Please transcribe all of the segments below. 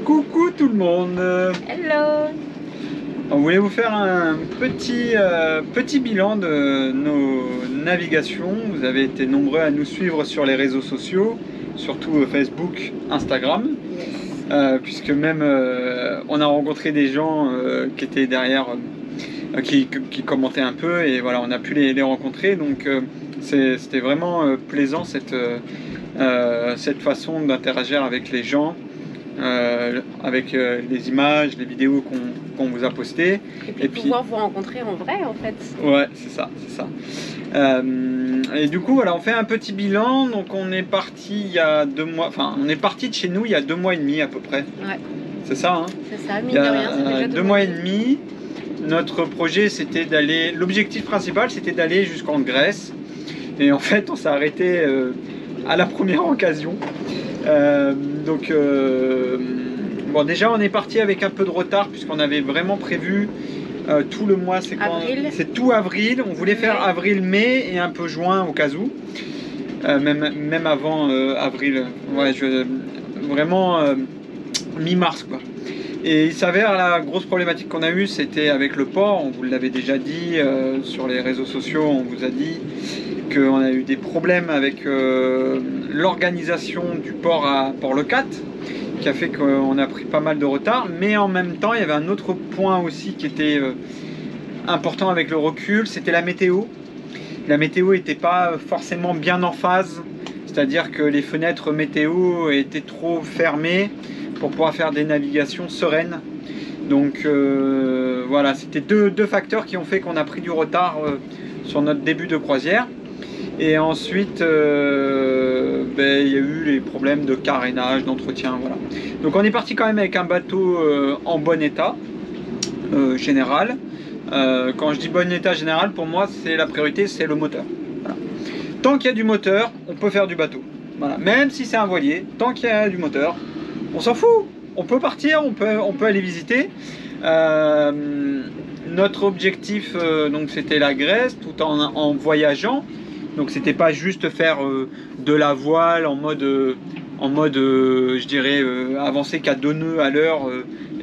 Coucou tout le monde. Hello. On voulait vous faire un petit bilan de nos navigations. Vous avez été nombreux à nous suivre sur les réseaux sociaux, surtout Facebook, Instagram. Yes. Puisque même on a rencontré des gens qui étaient derrière, qui commentaient un peu, et voilà, on a pu les rencontrer. Donc c'était vraiment plaisant cette façon d'interagir avec les gens. Avec les images, les vidéos qu'on vous a postées. Et puis pouvoir vous rencontrer en vrai en fait. Ouais, c'est ça, c'est ça. Et du coup, voilà, on fait un petit bilan. Donc on est parti il y a 2 mois, enfin on est parti de chez nous il y a 2 mois et demi à peu près. Ouais. C'est ça, hein? C'est ça, mine de rien, c'est déjà 2 mois et demi. Notre projet, c'était d'aller, l'objectif principal, c'était d'aller jusqu'en Grèce. Et en fait, on s'est arrêté à la première occasion. Bon, déjà on est parti avec un peu de retard puisqu'on avait vraiment prévu tout le mois, c'est tout avril, on voulait faire avril-mai et un peu juin au cas où, même avant avril, ouais, vraiment mi-mars quoi. Et il s'avère, la grosse problématique qu'on a eue, c'était avec le port. On vous l'avait déjà dit sur les réseaux sociaux, on vous a dit qu'on a eu des problèmes avec l'organisation du port à Port-le-Cat, qui a fait qu'on a pris pas mal de retard. Mais en même temps, il y avait un autre point aussi qui était important avec le recul, c'était la météo. La météo n'était pas forcément bien en phase, c'est-à-dire que les fenêtres météo étaient trop fermées pour pouvoir faire des navigations sereines. Donc voilà, c'était deux facteurs qui ont fait qu'on a pris du retard sur notre début de croisière. Et ensuite, il y a eu les problèmes de carénage, d'entretien, voilà. Donc on est parti quand même avec un bateau en bon état général. Quand je dis bon état général, pour moi, c'est la priorité, c'est le moteur. Voilà. Tant qu'il y a du moteur, on peut faire du bateau. Voilà. Même si c'est un voilier, tant qu'il y a du moteur, on s'en fout. On peut partir, on peut aller visiter. Notre objectif, donc, c'était la Grèce, tout en voyageant. Donc c'était pas juste faire de la voile en mode je dirais avancer qu'à 2 nœuds à l'heure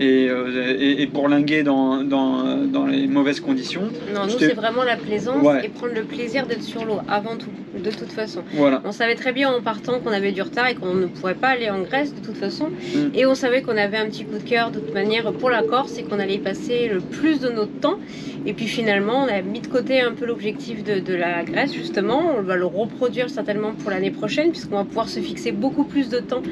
et bourlinguer dans les mauvaises conditions. Non, nous c'est vraiment la plaisance et prendre le plaisir d'être sur l'eau avant tout, de toute façon. Voilà. On savait très bien en partant qu'on avait du retard et qu'on ne pourrait pas aller en Grèce de toute façon. Et on savait qu'on avait un petit coup de cœur de toute manière pour la Corse et qu'on allait y passer le plus de notre temps. Et puis finalement, on a mis de côté un peu l'objectif de la Grèce justement. On va le reproduire certainement pour l'année prochaine puisqu'on va pouvoir se fixer beaucoup plus de temps.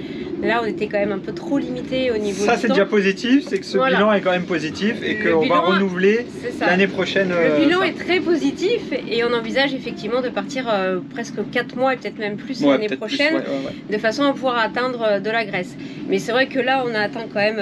Là, on était quand même un peu trop limité au niveau du temps. Ça, c'est déjà positif, c'est que ce bilan est quand même positif et qu'on va renouveler l'année prochaine. Le bilan est très positif et on envisage effectivement de partir presque 4 mois et peut-être même plus l'année prochaine de façon à pouvoir atteindre de la Grèce. Mais c'est vrai que là, on a atteint quand même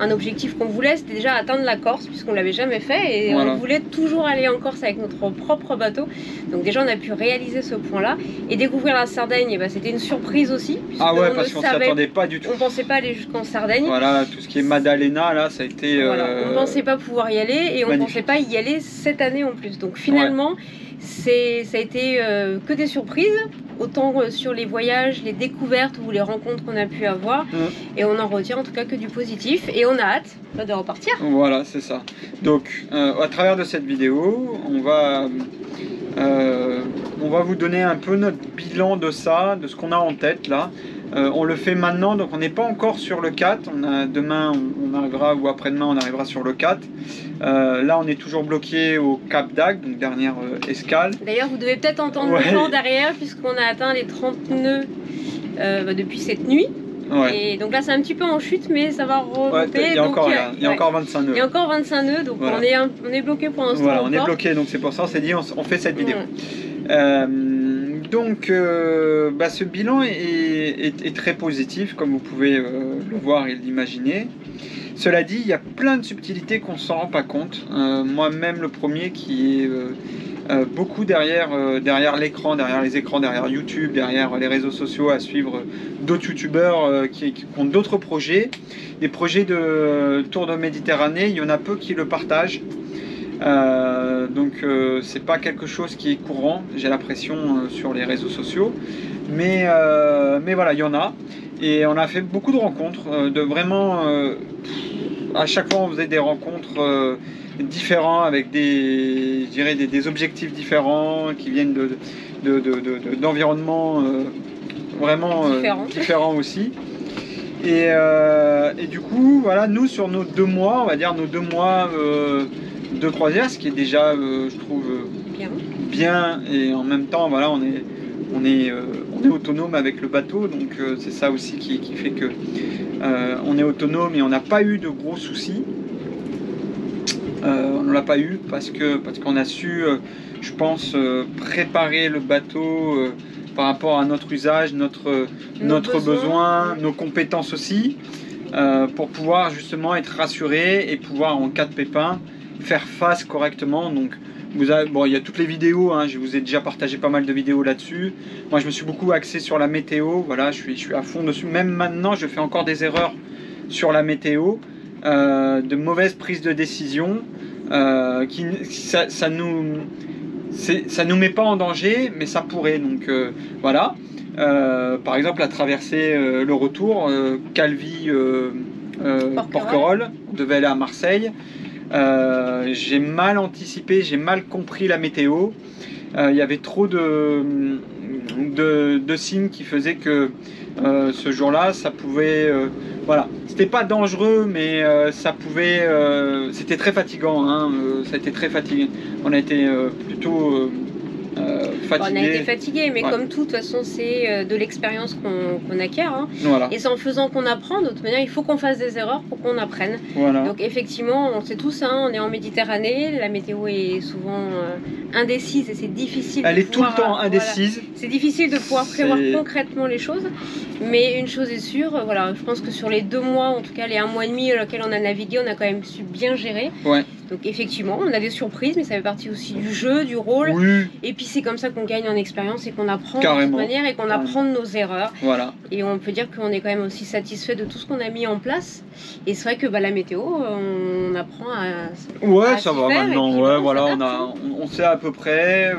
un objectif qu'on voulait, c'était déjà atteindre la Corse puisqu'on ne l'avait jamais fait et on voulait toujours aller en Corse avec notre propre bateau. Donc déjà, on a pu réaliser ce point-là et découvrir la Sardaigne, c'était une surprise aussi. Ah ouais, parce qu'on s'y attendait pas du tout. On pensait pas aller jusqu'en Sardaigne. Voilà, tout ce qui est Maddalena, là, ça a été... On ne pensait pas pouvoir y aller et on ne pensait pas y aller cette année en plus. Donc finalement, ça a été que des surprises, autant sur les voyages, les découvertes ou les rencontres qu'on a pu avoir. Et on en retient en tout cas que du positif et on a hâte de repartir. Voilà, c'est ça. Donc, à travers de cette vidéo, on va vous donner un peu notre bilan de ça, de ce qu'on a en tête là. On le fait maintenant, donc on n'est pas encore sur le 4. Demain, on arrivera, ou après-demain, on arrivera sur le 4. Là, on est toujours bloqué au Cap d'Agde, donc dernière escale. D'ailleurs, vous devez peut-être entendre le vent derrière, puisqu'on a atteint les 30 nœuds depuis cette nuit. Et donc là, c'est un petit peu en chute, mais ça va remonter. Il y a encore 25 nœuds. Il y a encore 25 nœuds, donc on est bloqué pour l'instant. Voilà, on est bloqué, donc c'est pour ça on s'est dit on fait cette vidéo. Donc ce bilan est très positif, comme vous pouvez le voir et l'imaginer. Cela dit, il y a plein de subtilités qu'on ne s'en rend pas compte. Moi-même, le premier qui est beaucoup derrière l'écran, derrière les écrans, derrière YouTube, derrière les réseaux sociaux, à suivre d'autres youtubeurs qui ont d'autres projets. Des projets de Tour de Méditerranée, il y en a peu qui le partagent. C'est pas quelque chose qui est courant, j'ai l'impression, sur les réseaux sociaux. Mais voilà, il y en a. Et on a fait beaucoup de rencontres, de vraiment... à chaque fois, on faisait des rencontres différents avec je dirais des objectifs différents qui viennent d'environnements vraiment différents aussi. Et du coup, voilà, nous sur nos 2 mois, on va dire nos 2 mois de croisière, ce qui est déjà, je trouve, bien. Et en même temps, voilà, on est autonome avec le bateau, donc c'est ça aussi qui fait que on est autonome et on n'a pas eu de gros soucis. On ne l'a pas eu parce qu'on a su, je pense, préparer le bateau par rapport à notre usage, notre besoin, nos compétences aussi, pour pouvoir justement être rassuré et pouvoir en cas de pépin faire face correctement. Donc bon, il y a toutes les vidéos, hein, je vous ai déjà partagé pas mal de vidéos là-dessus. Moi je me suis beaucoup axé sur la météo, voilà, je suis à fond dessus. Même maintenant je fais encore des erreurs sur la météo, de mauvaises prises de décision, ça nous met pas en danger, mais ça pourrait, donc voilà. Par exemple à traverser le retour, Calvi Porquerolles, on devait aller à Marseille. J'ai mal anticipé, j'ai mal compris la météo. Il y avait trop de signes qui faisaient que ce jour-là, ça pouvait... voilà, c'était pas dangereux, mais ça pouvait... c'était très fatigant, hein, ça a été très fatigant. On a été plutôt... on a été fatigué, mais comme tout, de toute façon, c'est de l'expérience qu'on acquiert. Hein. Voilà. Et c'est en faisant qu'on apprend. De toute manière, il faut qu'on fasse des erreurs pour qu'on apprenne. Voilà. Donc effectivement, on sait tous, hein, on est en Méditerranée, la météo est souvent indécise et c'est difficile. Elle est tout le temps indécise. Voilà. C'est difficile de pouvoir prévoir concrètement les choses. Mais une chose est sûre, voilà, je pense que sur les 2 mois, en tout cas les 1 mois et demi dans lesquels on a navigué, on a quand même su bien gérer. Ouais. Donc effectivement, on a des surprises, mais ça fait partie aussi du jeu, du rôle. Oui. Et puis c'est comme ça qu'on gagne en expérience et qu'on apprend Carrément. de toute manière et qu'on apprend de nos erreurs. Voilà. Et on peut dire qu'on est quand même aussi satisfait de tout ce qu'on a mis en place. Et c'est vrai que la météo, on apprend à... Ouais, ça va maintenant. Puis, ouais, voilà, on sait à peu près.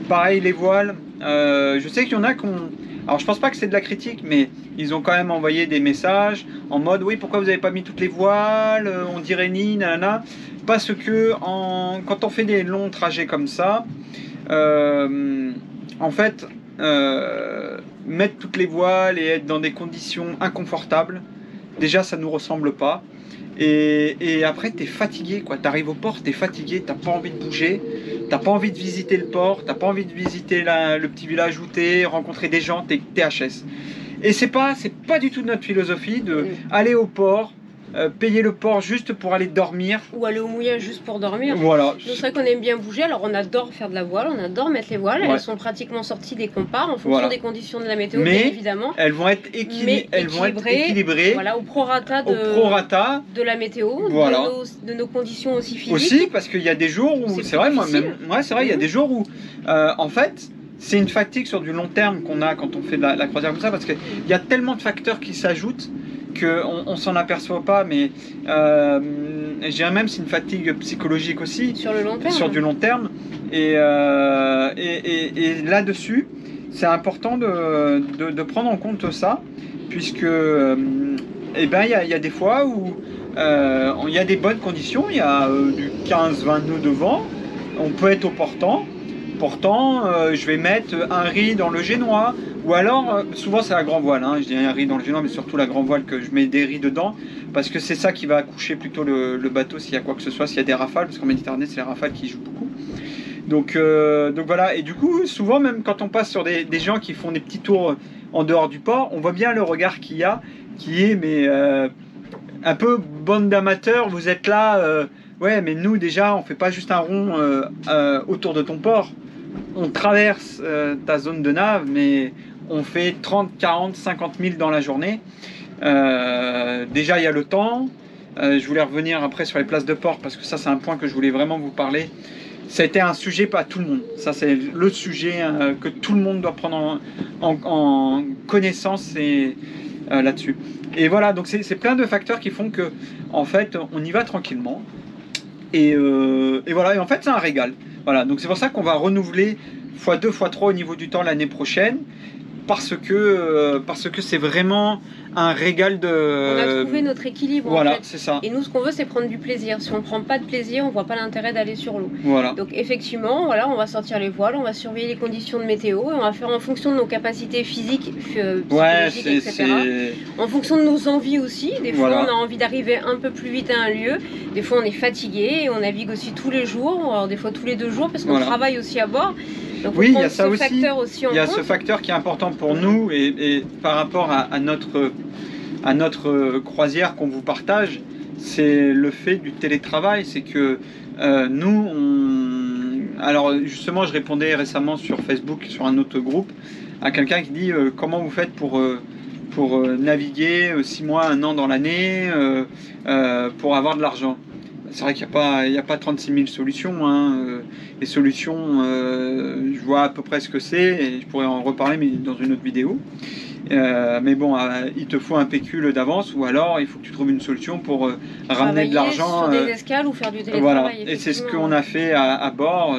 Pareil, les voiles. Je sais qu'il y en a qui ont... Alors je pense pas que c'est de la critique, mais ils ont quand même envoyé des messages en mode oui, pourquoi vous n'avez pas mis toutes les voiles, on dirait ni, nanana. Parce que quand on fait des longs trajets comme ça, en fait, mettre toutes les voiles et être dans des conditions inconfortables, déjà ça nous ressemble pas. Et après t'es fatigué, quoi. T'arrives au port, t'es fatigué, t'as pas envie de bouger, t'as pas envie de visiter le port, t'as pas envie de visiter le petit village où t'es, rencontrer des gens, t'es HS. Et c'est pas du tout notre philosophie de aller au port, payer le port juste pour aller dormir. Ou aller au mouillage juste pour dormir. Voilà. C'est vrai qu'on aime bien bouger, alors on adore faire de la voile, on adore mettre les voiles, elles sont pratiquement sorties des comparts en fonction des conditions de la météo, bien évidemment. Elles vont être équilibrées, voilà, au prorata de la météo, voilà. de nos conditions aussi physiques. Aussi, parce qu'il y a des jours où, c'est vrai, moi-même, c'est vrai, il y a des jours où, en fait, c'est une fatigue sur du long terme qu'on a quand on fait de la croisière comme ça, parce qu'il y a tellement de facteurs qui s'ajoutent qu'on s'en aperçoit pas, mais je dirais même c'est une fatigue psychologique aussi. Sur le long terme. Sur du long terme. Et là-dessus, c'est important de prendre en compte ça, puisque il y a des fois où il y a des bonnes conditions, il y a du 15-20 nœuds de vent, on peut être au portant. Pourtant, je vais mettre un riz dans le génois, ou alors, souvent c'est la grand voile, hein, je dis un riz dans le génois, mais surtout la grand voile que je mets des riz dedans, parce que c'est ça qui va accoucher plutôt le bateau s'il y a quoi que ce soit, s'il y a des rafales, parce qu'en Méditerranée c'est les rafales qui jouent beaucoup. Donc voilà, et du coup, souvent même quand on passe sur des gens qui font des petits tours en dehors du port, on voit bien le regard qu'il y a, qui est mais un peu bande d'amateurs, vous êtes là, ouais mais nous déjà on fait pas juste un rond autour de ton port. On traverse ta zone de nav, mais on fait 30, 40, 50 000 dans la journée. Déjà, il y a le temps. Je voulais revenir après sur les places de port, parce que ça, c'est un point que je voulais vraiment vous parler. Ça a été un sujet pas à tout le monde. Ça, c'est le sujet que tout le monde doit prendre en connaissance là-dessus. Et voilà, donc c'est plein de facteurs qui font que, en fait, on y va tranquillement. Et voilà, et en fait, c'est un régal. Voilà, donc c'est pour ça qu'on va renouveler x2, x3 au niveau du temps l'année prochaine. parce que c'est vraiment un régal de... On a trouvé notre équilibre. Voilà, en fait. C'est ça. Et nous, ce qu'on veut, c'est prendre du plaisir. Si on ne prend pas de plaisir, on voit pas l'intérêt d'aller sur l'eau. Voilà. Donc effectivement, voilà, on va sortir les voiles, on va surveiller les conditions de météo, et on va faire en fonction de nos capacités physiques, psychologiques, etc. En fonction de nos envies aussi. Des fois, on a envie d'arriver un peu plus vite à un lieu. Des fois, on est fatigué et on navigue aussi tous les jours, alors des fois tous les 2 jours, parce qu'on travaille aussi à bord. Donc, oui, il y a ça aussi. Il y a ce facteur qui est important pour nous et par rapport à notre croisière qu'on vous partage, c'est le fait du télétravail. C'est que nous, alors justement, je répondais récemment sur Facebook, sur un autre groupe, à quelqu'un qui dit comment vous faites pour naviguer 6 mois, 1 an dans l'année pour avoir de l'argent. C'est vrai qu'il n'y a pas 36 000 solutions. Hein. Les solutions, je vois à peu près ce que c'est et je pourrais en reparler mais dans une autre vidéo. Mais bon, il te faut un pécule d'avance ou alors il faut que tu trouves une solution pour ramener de l'argent. Sur des escales ou faire du télétravail. Voilà. Et c'est ce qu'on a fait à bord.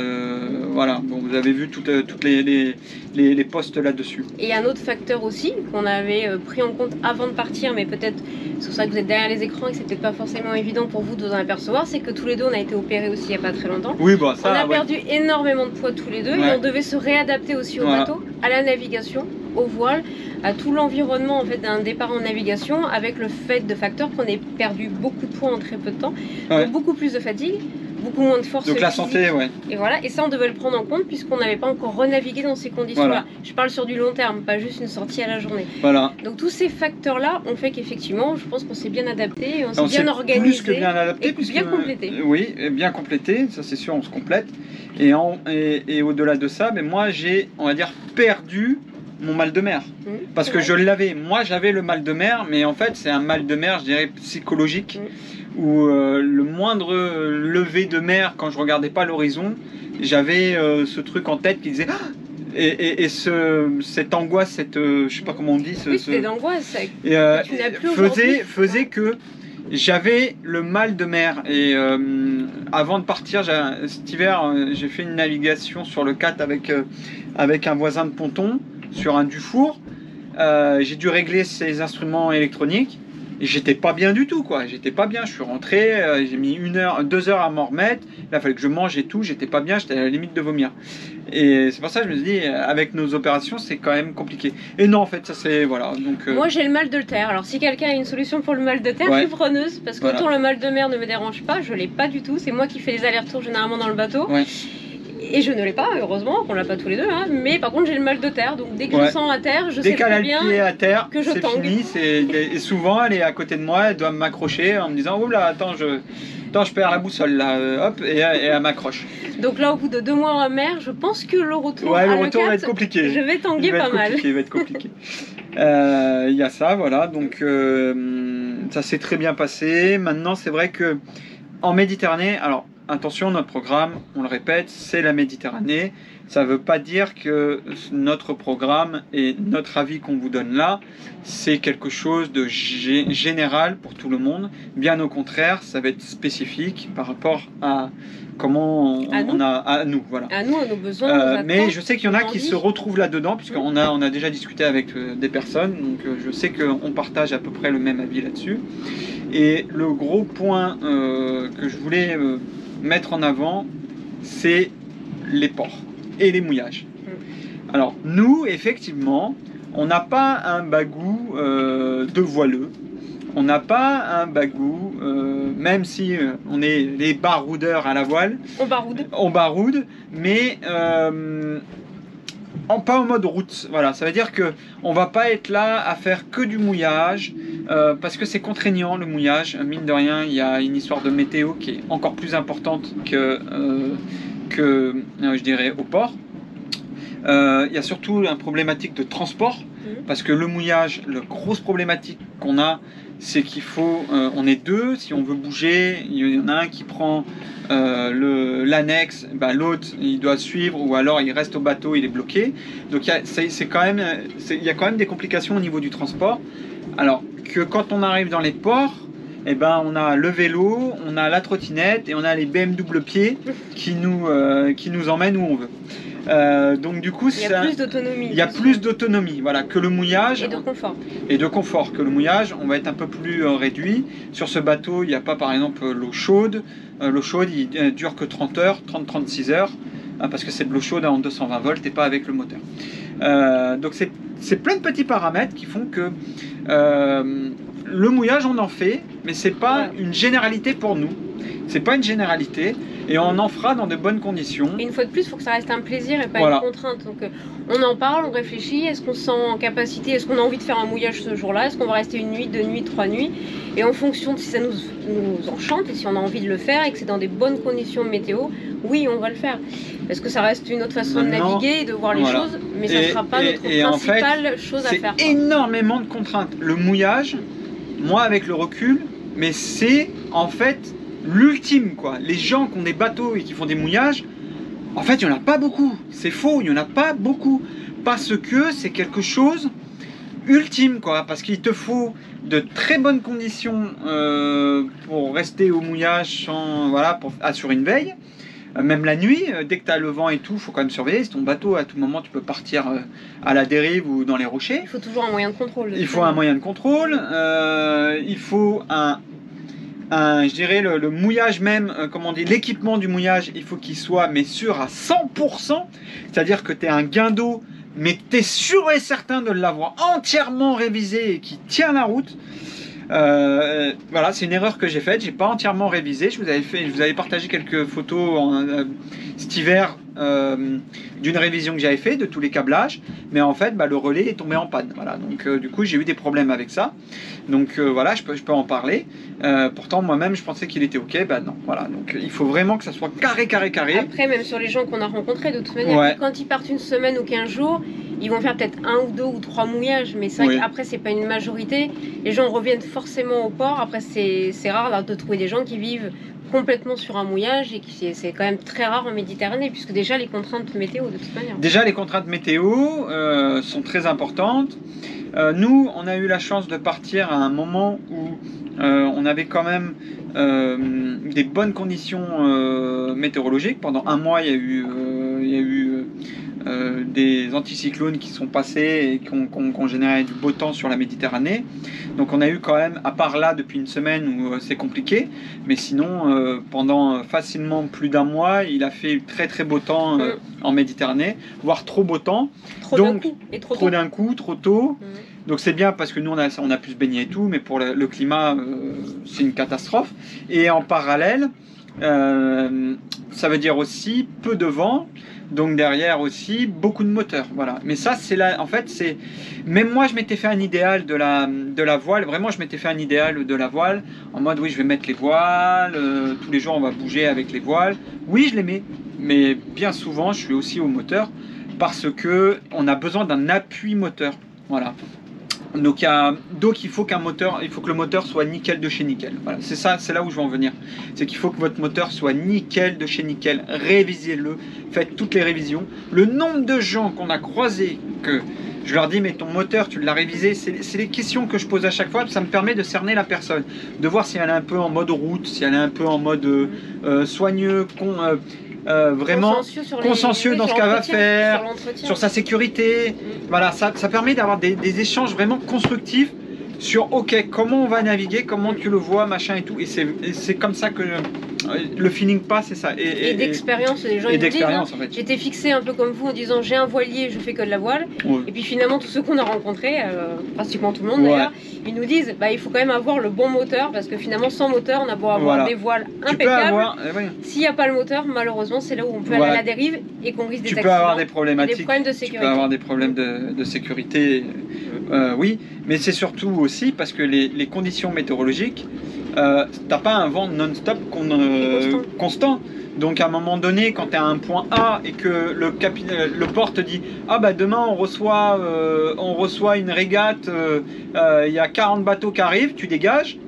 Voilà. Bon, vous avez vu toutes les postes là-dessus. Et il y a un autre facteur aussi qu'on avait pris en compte avant de partir, mais peut-être c'est pour ça que vous êtes derrière les écrans et que c'est peut-être pas forcément évident pour vous de vous en apercevoir, c'est que tous les deux on a été opérés aussi il n'y a pas très longtemps. Oui, bah, ça, on a perdu énormément de poids tous les deux et on devait se réadapter aussi au bateau, à la navigation, aux voiles, à tout l'environnement en fait d'un départ en navigation, avec le fait de facteur qu'on ait perdu beaucoup de poids en très peu de temps, donc beaucoup plus de fatigue, beaucoup moins de force. Donc la santé, Et voilà, et ça on devait le prendre en compte puisqu'on n'avait pas encore renavigué dans ces conditions-là. Voilà. Je parle sur du long terme, pas juste une sortie à la journée. Voilà. Donc tous ces facteurs-là ont fait qu'effectivement, je pense qu'on s'est bien adapté, on s'est bien organisé, plus que bien adapté, et bien complété. Oui, bien complété, ça c'est sûr, on se complète. Et au-delà de ça, moi j'ai, on va dire, perdu mon mal de mer. Parce que je l'avais. Moi j'avais le mal de mer, mais en fait c'est un mal de mer, je dirais, psychologique. Où le moindre lever de mer, quand je regardais pas l'horizon, j'avais ce truc en tête qui disait cette angoisse, je sais pas comment on dit, cette angoisse faisait que j'avais le mal de mer. Et avant de partir, cet hiver, j'ai fait une navigation sur le Cat avec un voisin de ponton sur un Dufour. J'ai dû régler ses instruments électroniques. Et j'étais pas bien du tout, quoi. J'étais pas bien. Je suis rentré, j'ai mis 2 heures à m'en remettre. Là, il fallait que je mange et tout. J'étais pas bien, j'étais à la limite de vomir. Et c'est pour ça que je me suis dit, avec nos opérations, c'est quand même compliqué. Et non, en fait, ça c'est. Voilà. Donc, moi, j'ai le mal de terre. Alors, si quelqu'un a une solution pour le mal de terre, je suis preneuse. Parce qu'autant le mal de mer ne me dérange pas, je l'ai pas du tout. C'est moi qui fais les allers-retours généralement dans le bateau. Et je ne l'ai pas, heureusement, qu'on l'a pas tous les deux, hein. Mais par contre j'ai le mal de terre, donc dès que je sens à terre, je sais très bien pied à terre, que je tangue. Fini, et souvent elle est à côté de moi, elle doit m'accrocher en me disant oh là, attends, je perds la boussole là, hop, et elle m'accroche. Donc là au bout de 2 mois en mer, je pense que le retour va être compliqué. Je vais tanguer pas mal. Il va être compliqué. Il y a ça, voilà, donc ça s'est très bien passé. Maintenant c'est vrai que en Méditerranée, alors attention, notre programme, on le répète, c'est la Méditerranée. Ça ne veut pas dire que notre programme et notre avis qu'on vous donne là, c'est quelque chose de général pour tout le monde. Bien au contraire, ça va être spécifique par rapport à comment à nous, voilà. À nous, à nos besoins. Mais je sais qu'il y en a qui se retrouvent là-dedans, puisqu'on a déjà discuté avec des personnes, donc je sais qu'on partage à peu près le même avis là-dessus. Et le gros point que je voulais mettre en avant, c'est les ports et les mouillages. Alors nous, effectivement, on n'a pas un bagou de voileux, on n'a pas un bagou, même si on est les baroudeurs à la voile, on baroude, mais pas en mode route. Voilà, ça veut dire que on va pas être là à faire que du mouillage, parce que c'est contraignant le mouillage. Mine de rien, il y a une histoire de météo qui est encore plus importante que je dirais au port. Il y a surtout une problématique de transport, parce que le mouillage, la grosse problématique qu'on a, c'est qu'il faut, on est 2, si on veut bouger, il y en a un qui prend l'annexe, l'autre il doit suivre, ou alors il reste au bateau, il est bloqué. Donc il y a quand même des complications au niveau du transport. Alors que quand on arrive dans les ports, on a le vélo, on a la trottinette et on a les BMW pieds qui nous emmènent où on veut. Donc du coup, il y a plus d'autonomie. Il y a plus d'autonomie, voilà, que le mouillage. Et de confort. Et de confort que le mouillage, on va être un peu plus réduit. Sur ce bateau, il n'y a pas par exemple l'eau chaude. L'eau chaude, il dure que 30 heures, 30-36 heures, parce que c'est de l'eau chaude en 220 volts et pas avec le moteur. Donc c'est plein de petits paramètres qui font que le mouillage, on en fait, mais c'est pas une généralité pour nous. C'est pas une généralité. Et on en fera dans de bonnes conditions. Et une fois de plus, il faut que ça reste un plaisir et pas une contrainte. Donc on en parle, on réfléchit, est-ce qu'on se sent en capacité, est-ce qu'on a envie de faire un mouillage ce jour-là, est-ce qu'on va rester une nuit, 2 nuits, 3 nuits. Et en fonction de si ça nous enchante et si on a envie de le faire et que c'est dans des bonnes conditions météo, oui, on va le faire. Parce que ça reste une autre façon de naviguer et de voir les choses, mais ça ne sera pas notre principale chose à faire. C'est énormément de contraintes. Le mouillage, moi avec le recul, mais c'est en fait l'ultime quoi. Les gens qui ont des bateaux et qui font des mouillages, en fait il n'y en a pas beaucoup. C'est faux, il n'y en a pas beaucoup. Parce que c'est quelque chose ultime quoi. Parce qu'il te faut de très bonnes conditions pour rester au mouillage sans, voilà, pour assurer une veille. Même la nuit, dès que tu as le vent et tout, il faut quand même surveiller. Si ton bateau, à tout moment, tu peux partir à la dérive ou dans les rochers. Il faut toujours un moyen de contrôle. Il faut un moyen de contrôle. Il faut je dirais le mouillage même, comment on dit, l'équipement du mouillage, il faut qu'il soit mais sûr à 100%. C'est-à-dire que tu es un guindeau, mais tu es sûr et certain de l'avoir entièrement révisé et qui tient la route. Voilà, c'est une erreur que j'ai faite, j'ai pas entièrement révisé. Je vous avais partagé quelques photos cet hiver d'une révision que j'avais fait de tous les câblages, mais en fait le relais est tombé en panne. Voilà, donc du coup j'ai eu des problèmes avec ça. Donc voilà, je peux en parler. Pourtant moi-même je pensais qu'il était ok, non. Voilà, donc il faut vraiment que ça soit carré. Après, même sur les gens qu'on a rencontrés, de toute manière, quand ils partent une semaine ou 15 jours, ils vont faire peut-être 1 ou 2 ou 3 mouillages, mais c'est vrai qu'après c'est pas une majorité. Les gens reviennent forcément au port. Après c'est rare là, de trouver des gens qui vivent complètement sur un mouillage, et c'est quand même très rare en Méditerranée, puisque déjà les contraintes météo de toute manière. Déjà les contraintes météo sont très importantes. Nous on a eu la chance de partir à un moment où on avait quand même des bonnes conditions météorologiques. Pendant un mois il y a eu des anticyclones qui sont passés et qui ont généré du beau temps sur la Méditerranée. Donc on a eu quand même, à part là depuis une semaine où c'est compliqué, mais sinon pendant facilement plus d'un mois il a fait très très beau temps en Méditerranée, voire trop beau temps. Trop d'un coup, trop tôt. Donc c'est bien parce que nous on a pu se baigner et tout, mais pour le climat c'est une catastrophe. Et en parallèle ça veut dire aussi peu de vent. Donc derrière aussi beaucoup de moteurs, voilà. Mais ça c'est là, en fait c'est, même moi je m'étais fait un idéal de la voile. Vraiment je m'étais fait un idéal de la voile en mode oui je vais mettre les voiles, tous les jours on va bouger avec les voiles. Oui je les mets, mais bien souvent je suis aussi au moteur parce que on a besoin d'un appui moteur, voilà. Donc il faut que le moteur soit nickel de chez nickel. Voilà, c'est là où je veux en venir. C'est qu'il faut que votre moteur soit nickel de chez nickel. Révisez-le, faites toutes les révisions. Le nombre de gens qu'on a croisés que je leur dis mais ton moteur tu l'as révisé, c'est les questions que je pose à chaque fois. Ça me permet de cerner la personne, de voir si elle est un peu en mode route, si elle est un peu en mode soigneux, vraiment consciencieux dans ce qu'elle va faire, sur sa sécurité. Voilà, ça permet d'avoir des échanges vraiment constructifs sur ok, comment on va naviguer, comment tu le vois, machin et tout. Et c'est comme ça que le feeling passe, c'est ça. Et d'expérience, les gens ils disent, en fait. J'étais fixé un peu comme vous en disant j'ai un voilier, je fais que de la voile. Et puis finalement tous ceux qu'on a rencontrés, pratiquement tout le monde d'ailleurs, ils nous disent il faut quand même avoir le bon moteur, parce que finalement sans moteur on a beau avoir des voiles impeccables, s'il n'y a pas le moteur, malheureusement c'est là où on peut aller à la dérive et qu'on risque des accidents. Tu peux avoir des problématiques, des problèmes de sécurité. Tu peux avoir des problèmes de sécurité, oui, mais c'est surtout aussi parce que les conditions météorologiques, t'as pas un vent non-stop constant. Donc à un moment donné, quand tu es à un point A et que le port te dit ah bah demain on reçoit une régate, il y a 40 bateaux qui arrivent, tu dégages,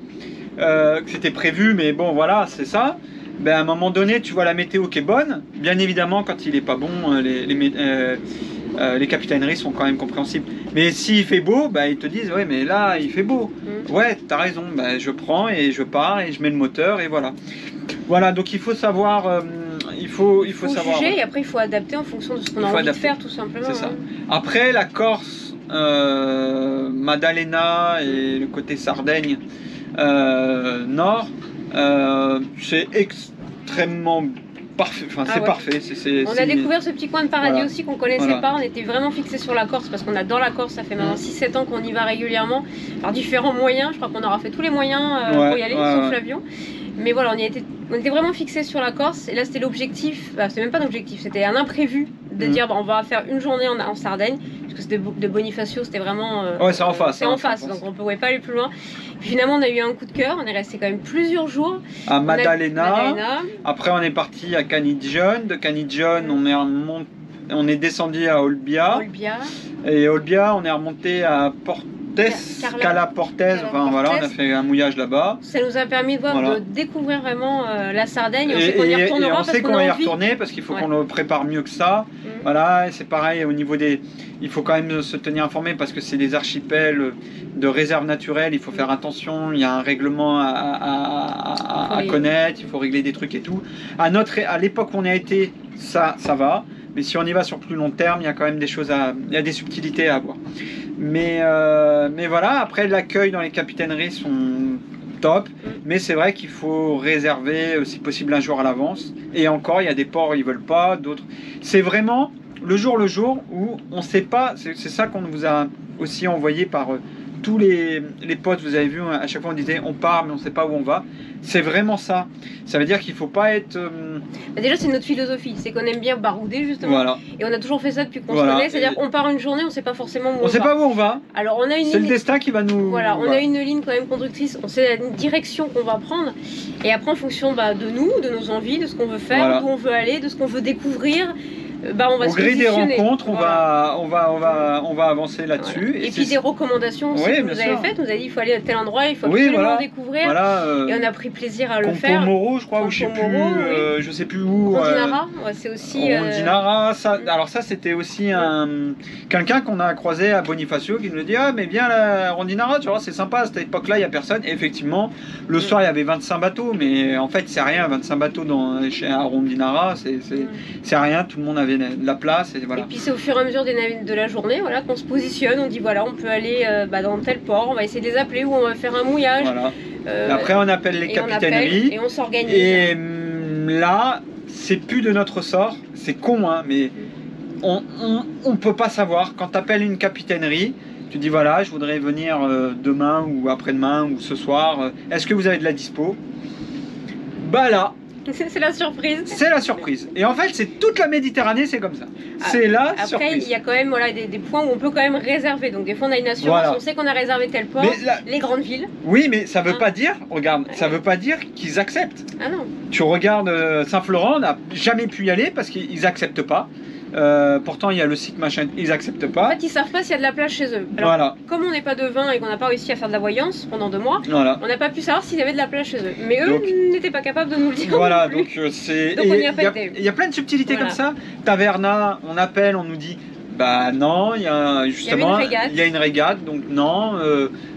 que c'était prévu, mais bon voilà c'est ça. Ben, à un moment donné tu vois la météo qui est bonne. Bien évidemment quand il est pas bon, les capitaineries sont quand même compréhensibles. Mais s'il fait beau, bah, ils te disent ouais mais là il fait beau. Ouais t'as raison, bah, je prends et je pars et je mets le moteur et voilà. Voilà, donc il faut savoir il faut savoir. Juger, et après, il faut adapter en fonction de ce qu'on a envie de faire, tout simplement. C'est ça. Après, la Corse, Maddalena et le côté Sardaigne nord, c'est extrêmement parfait. Enfin, c'est parfait. On a découvert ce petit coin de paradis aussi qu'on connaissait pas. On était vraiment fixé sur la Corse parce qu'on adore la Corse. Ça fait maintenant 6-7 ans qu'on y va régulièrement par différents moyens. Je crois qu'on aura fait tous les moyens pour y aller, sauf l'avion. Mais voilà, on était vraiment fixé sur la Corse. Et là, c'était l'objectif. C'était même pas l'objectif, c'était un imprévu de dire on va faire une journée en Sardaigne. Parce que c'était de Bonifacio, c'était vraiment. C'est en face. C'est en face, donc on ne pouvait pas aller plus loin. Puis finalement, on a eu un coup de cœur. On est resté quand même plusieurs jours. À Maddalena. Après, on est parti à Caniggione. De Caniggione, on est descendu à Olbia. Et Olbia, on est remonté à Cala Portes, enfin voilà, on a fait un mouillage là-bas. Ça nous a permis de découvrir vraiment la Sardaigne. On sait qu'on y retournera. Et on sait qu'on va y retourner parce qu'il faut qu'on le prépare mieux que ça. Voilà, et c'est pareil au niveau des. Il faut quand même se tenir informé parce que c'est des archipels de réserve naturelle. Il faut faire attention. Il y a un règlement à connaître. Il faut régler des trucs et tout. À l'époque où on a été, ça va. Mais si on y va sur plus long terme, il y a quand même des choses il y a des subtilités à avoir. Mais voilà, après l'accueil dans les capitaineries sont top, mais c'est vrai qu'il faut réserver si possible un jour à l'avance. Et encore, il y a des ports où ils veulent pas, d'autres. C'est vraiment le jour où on ne sait pas. C'est ça qu'on vous a aussi envoyé par tous les potes. Vous avez vu, à chaque fois on disait on part mais on ne sait pas où on va. C'est vraiment ça. Ça veut dire qu'il ne faut pas être... Déjà, c'est notre philosophie. C'est qu'on aime bien barouder, justement. Voilà. Et on a toujours fait ça depuis qu'on se connaît. C'est-à-dire qu'on part une journée, on ne sait pas forcément où on va. On ne sait pas où on va. Alors, on a c'est le destin qui va nous... Voilà, on a une ligne quand même conductrice. On sait la direction qu'on va prendre. Et après, en fonction de nous, de nos envies, de ce qu'on veut faire, d'où on veut aller, de ce qu'on veut découvrir... on va au gré des rencontres, on va avancer là-dessus. Et puis des recommandations aussi que vous avez faites. Vous avez dit il faut aller à tel endroit, il faut absolument découvrir. Et on a pris plaisir à le faire. Moro, je crois, ou je sais plus, je sais plus où. Rondinara, c'est aussi. Rondinara, alors ça c'était aussi quelqu'un qu'on a croisé à Bonifacio qui nous dit ah mais bien la Rondinara, tu vois c'est sympa à cette époque-là, il y a personne. Et effectivement, le soir il y avait 25 bateaux, mais en fait c'est rien, 25 bateaux à Rondinara, c'est rien, tout le monde avait de la place et voilà. Et puis c'est au fur et à mesure de la journée qu'on se positionne, on dit voilà on peut aller dans tel port, on va essayer de les appeler ou on va faire un mouillage. Voilà. Après on appelle les capitaineries et on s'organise. Et là c'est plus de notre sort, c'est con hein, mais on peut pas savoir. Quand tu appelles une capitainerie, tu dis voilà je voudrais venir demain ou après-demain ou ce soir, est-ce que vous avez de la dispo? Bah là c'est la surprise. C'est la surprise. Et en fait, c'est toute la Méditerranée, c'est comme ça. C'est la surprise. Après, il y a quand même des points où on peut quand même réserver. Donc des fois, on a une assurance, on sait qu'on a réservé tel port, les grandes villes. Oui, mais ça veut pas dire, regarde, ça veut pas dire qu'ils acceptent. Ah non. Tu regardes Saint-Florent, on n'a jamais pu y aller parce qu'ils acceptent pas. Pourtant il y a le site machin, ils acceptent pas. En fait ils savent pas s'il y a de la place chez eux. Alors, comme on n'est pas devin et qu'on n'a pas réussi à faire de la voyance pendant 2 mois, on n'a pas pu savoir s'il y avait de la place chez eux. Mais eux n'étaient pas capables de nous le dire. Voilà, donc il y a plein de subtilités comme ça. Taverna, on appelle, on nous dit bah non, il y a une régate, donc non,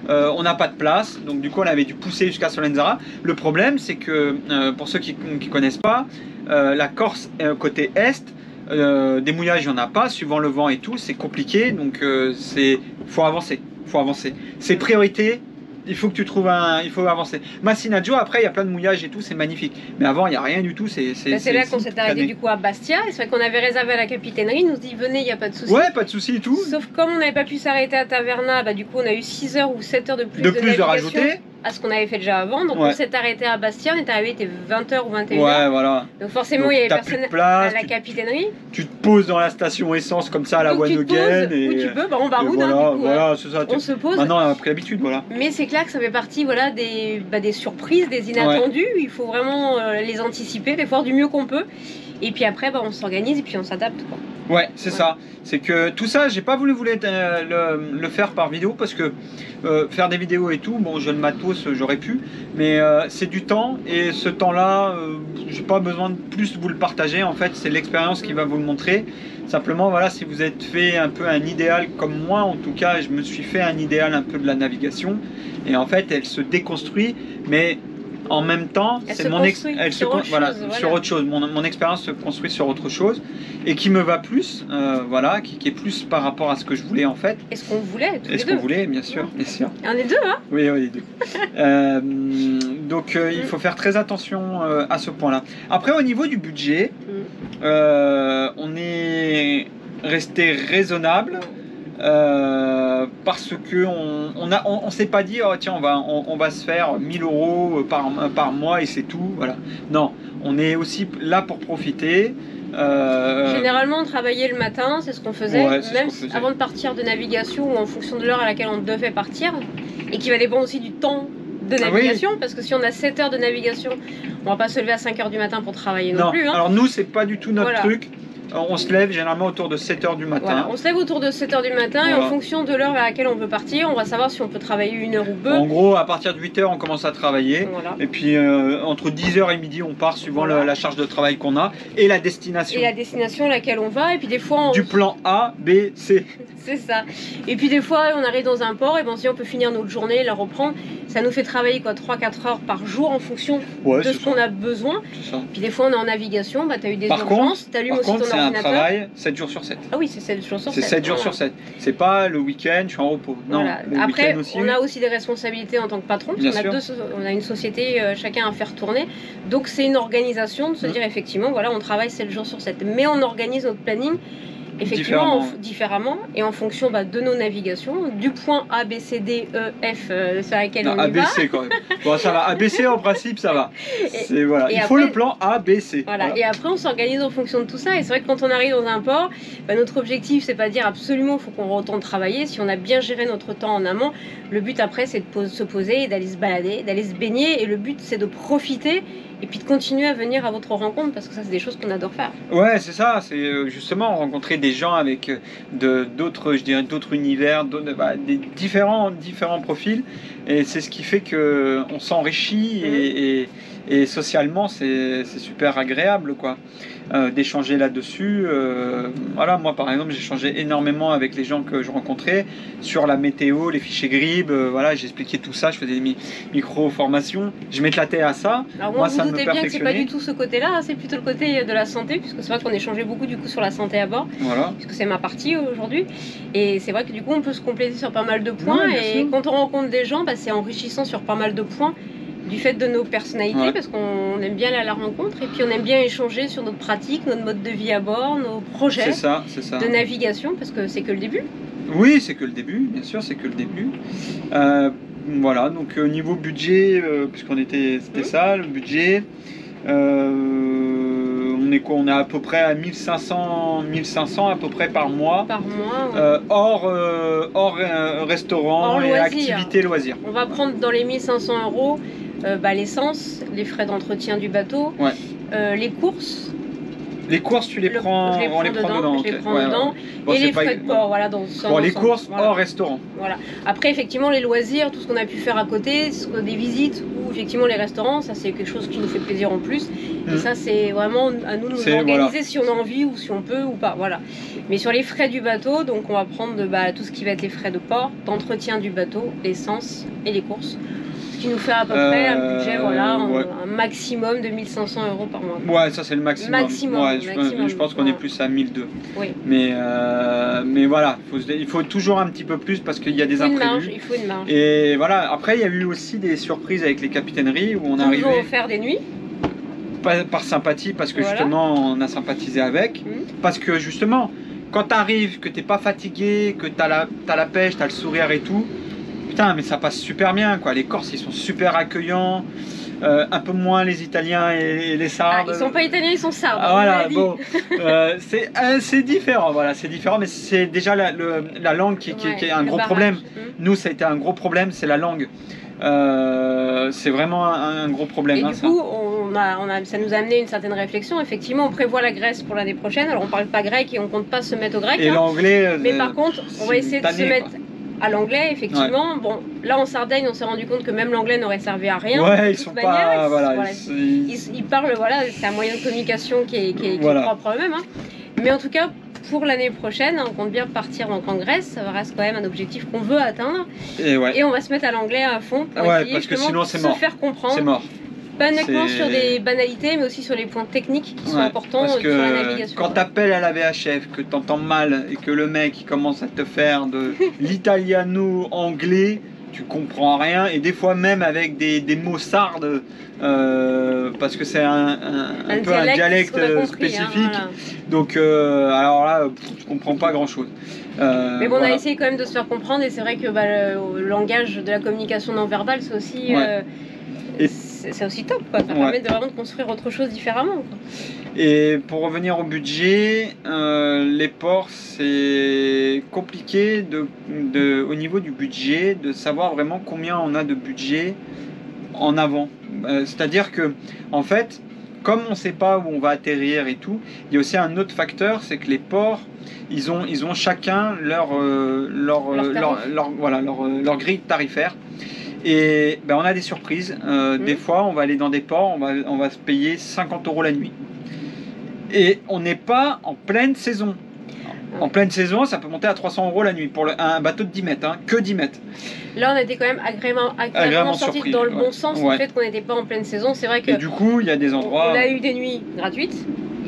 on n'a pas de place. Donc du coup on avait dû pousser jusqu'à Solenzara. Le problème c'est que pour ceux qui connaissent pas, la Corse côté est. Des mouillages, il n'y en a pas, suivant le vent et tout, c'est compliqué, donc faut avancer. C'est priorité, il faut que tu trouves il faut avancer. Massinaggio, après, il y a plein de mouillages et tout, c'est magnifique. Mais avant, il n'y a rien du tout. C'est là qu'on s'est arrêté du coup à Bastia, et c'est vrai qu'on avait réservé à la capitainerie, ils nous dit venez, il n'y a pas de souci. Ouais, pas de souci et tout. Sauf comme on n'avait pas pu s'arrêter à Taverna, du coup on a eu 6 heures ou 7 heures de plus de rajouter. À ce qu'on avait fait déjà avant, donc on s'est arrêté à Bastia, on est arrivé, il était 20h ou 21h. Ouais, voilà. Donc forcément, il y avait personne à la capitainerie. Tu te poses dans la station essence comme ça à la Wanogen. Et où tu peux, on baroude, voilà, c'est ça. On se pose. Maintenant, on a pris l'habitude, voilà. Mais c'est clair que ça fait partie des surprises, des inattendus. Il faut vraiment les anticiper, les faire du mieux qu'on peut. Et puis après, on s'organise et puis on s'adapte. Ouais, c'est ça. C'est que tout ça, j'ai pas voulu le faire par vidéo parce que faire des vidéos et tout, bon, je le matos, j'aurais pu, mais c'est du temps et ce temps-là, j'ai pas besoin de plus vous le partager. En fait, c'est l'expérience qui va vous le montrer. Simplement, voilà, si vous êtes fait un peu un idéal comme moi, en tout cas, je me suis fait un idéal un peu de la navigation et en fait, elle se déconstruit, mais En même temps, elle se construit sur autre chose. Mon expérience se construit sur autre chose et qui me va plus, voilà, qui est plus par rapport à ce que je voulais en fait. Et ce qu'on voulait, tous les deux. Et ce qu'on voulait, bien sûr, bien sûr. On est deux, hein? Oui, on est deux. Donc il faut faire très attention à ce point-là. Après, au niveau du budget, on est resté raisonnable. Parce que on s'est pas dit oh, tiens on va se faire 1000 € par mois et c'est tout, voilà. Non, on est aussi là pour profiter. Généralement on travaillait le matin, c'est ce qu'on faisait, même avant de partir de navigation ou en fonction de l'heure à laquelle on devait partir, et qui va dépendre aussi du temps de navigation, parce que si on a 7 heures de navigation, on va pas se lever à 5 heures du matin pour travailler non plus. Hein. Alors nous c'est pas du tout notre truc. On se lève généralement autour de 7 heures du matin. Voilà, on se lève autour de 7 heures du matin et en fonction de l'heure à laquelle on veut partir, on va savoir si on peut travailler 1 heure ou 2. En gros, à partir de 8 heures, on commence à travailler. Et puis entre 10 heures et midi, on part suivant la charge de travail qu'on a et la destination. Et la destination à laquelle on va. Et puis des fois, du plan A, B, C. C'est ça. Et puis des fois, on arrive dans un port et si on peut finir notre journée, la reprendre, ça nous fait travailler 3-4 heures par jour en fonction de ce qu'on a besoin. Puis des fois, on est en navigation, tu as eu des urgences, tu allumes aussi ton ordinateur. Un travail 7 jours sur 7. Ah oui, c'est 7 jours sur 7. C'est 7 jours sur 7. C'est pas le week-end, je suis en repos. Non. Après, on a aussi des responsabilités en tant que patron. On a une société, chacun à faire tourner. Donc c'est une organisation de se dire effectivement, voilà, on travaille 7 jours sur 7. Mais on organise notre planning effectivement différemment et en fonction de nos navigations, du point A, B, C, D, E, F sur laquelle on y va. ABC quand même. Bon, ça va. ABC en principe, ça va. Voilà. Il faut le plan A, B, C. Voilà. Et après, on s'organise en fonction de tout ça. Et c'est vrai que quand on arrive dans un port, notre objectif, c'est pas de dire absolument il faut qu'on retourne travailler. Si on a bien géré notre temps en amont, le but après, c'est de se poser et d'aller se balader, d'aller se baigner. Et le but, c'est de profiter et puis de continuer à venir à votre rencontre, parce que ça, c'est des choses qu'on adore faire. Ouais, c'est ça. C'est justement rencontrer des gens avec d'autres, je dirais, d'autres univers, des différents profils. Et c'est ce qui fait qu'on s'enrichit et socialement, c'est super agréable, quoi. D'échanger là-dessus. Voilà, moi par exemple, j'ai échangé énormément avec les gens que je rencontrais sur la météo, les fichiers GRIB. Voilà, j'expliquais tout ça, je faisais des micro-formations. Je m'éclatais à ça. Alors moi, vous doutez bien que c'est pas du tout ce côté-là, c'est plutôt le côté de la santé, puisque c'est vrai qu'on échangeait beaucoup du coup sur la santé à bord, puisque c'est ma partie aujourd'hui. Et c'est vrai que du coup, on peut se compléter sur pas mal de points. Et quand on rencontre des gens, c'est enrichissant sur pas mal de points. Du fait de nos personnalités, parce qu'on aime bien aller à la rencontre et puis on aime bien échanger sur notre pratique, notre mode de vie à bord, nos projets de navigation, parce que c'est que le début. Oui, c'est que le début, bien sûr, c'est que le début. Voilà, donc au niveau budget, puisqu'on c'était ça, le budget, on est à peu près à 1500 à peu près par mois. Par mois. Hors restaurant et activités loisirs. On va prendre dans les 1500 €. L'essence, les frais d'entretien du bateau, les courses. Les courses, tu les prends, on les prend dedans. Je les prends dedans. Bon, et les frais de port, voilà, dans les courses hors restaurant. Voilà. Après, effectivement, les loisirs, tout ce qu'on a pu faire à côté, des visites ou effectivement les restaurants, ça c'est quelque chose qui nous fait plaisir en plus. Et ça, c'est vraiment à nous de nous organiser si on a envie ou si on peut ou pas. Voilà. Mais sur les frais du bateau, donc on va prendre tout ce qui va être les frais de port, d'entretien du bateau, l'essence et les courses. Qui nous fait à peu près un budget, un maximum de 1500 € par mois. Ouais, ça c'est le maximum. Je pense qu'on est plus à 1002. Oui. Mais voilà, il faut toujours un petit peu plus parce qu'il y a des imprévus. Il faut une marge. Et voilà, après il y a eu aussi des surprises avec les capitaineries où on arrivait. Nous avons offert des nuits. Par sympathie, parce que justement on a sympathisé avec. Parce que justement, quand tu arrives, que t'es pas fatigué, que t'as la pêche, t'as le sourire et tout. Putain, mais ça passe super bien, quoi. Les Corses, ils sont super accueillants. Un peu moins les Italiens et les Sardes. Ils sont pas Italiens, ils sont Sardes. Voilà, bon. C'est différent, voilà, c'est différent, mais c'est déjà la langue qui est un gros problème. Nous, ça a été un gros problème, c'est la langue. C'est vraiment un gros problème. Et du coup, ça nous a amené une certaine réflexion. Effectivement, on prévoit la Grèce pour l'année prochaine. Alors, on parle pas grec et on compte pas se mettre au grec. Et l'anglais. Mais par contre, on va essayer de se mettre à l'anglais, effectivement. Bon, là en Sardaigne, on s'est rendu compte que même l'anglais n'aurait servi à rien. Ouais, ils sont pas. Ils parlent, c'est un moyen de communication qui est propre à eux-mêmes. Hein. Mais en tout cas, pour l'année prochaine, on compte bien partir donc en Grèce. Ça reste quand même un objectif qu'on veut atteindre. Et on va se mettre à l'anglais à fond pour essayer parce que sinon, se faire comprendre. C'est mort. Pas uniquement sur des banalités, mais aussi sur les points techniques qui sont importants parce que sur la navigation. Quand tu appelles à la VHF, que tu entends mal et que le mec il commence à te faire de l'italiano anglais, tu comprends rien. Et des fois même avec des mots sardes, parce que c'est un peu un dialecte spécifique. Voilà. Donc alors là, tu comprends pas grand-chose. Mais bon, on a essayé quand même de se faire comprendre, et c'est vrai que le langage de la communication non verbale, c'est aussi... c'est aussi top, quoi. Ça permet vraiment de construire autre chose différemment, quoi. Et pour revenir au budget, les ports, c'est compliqué au niveau du budget de savoir vraiment combien on a de budget en avant. C'est-à-dire que, en fait, comme on ne sait pas où on va atterrir et tout, il y a aussi un autre facteur, c'est que les ports, ils ont chacun leur grille tarifaire. Et on a des surprises. Des fois, on va aller dans des ports, on va se payer 50 € la nuit. Et on n'est pas en pleine saison. En pleine saison, ça peut monter à 300 € la nuit pour un bateau de 10 mètres, que 10 mètres. Là, on a été quand même agréablement sortis dans le bon sens, le fait qu'on n'était pas en pleine saison. C'est vrai que. Et du coup, il y a des endroits. On a eu des nuits gratuites.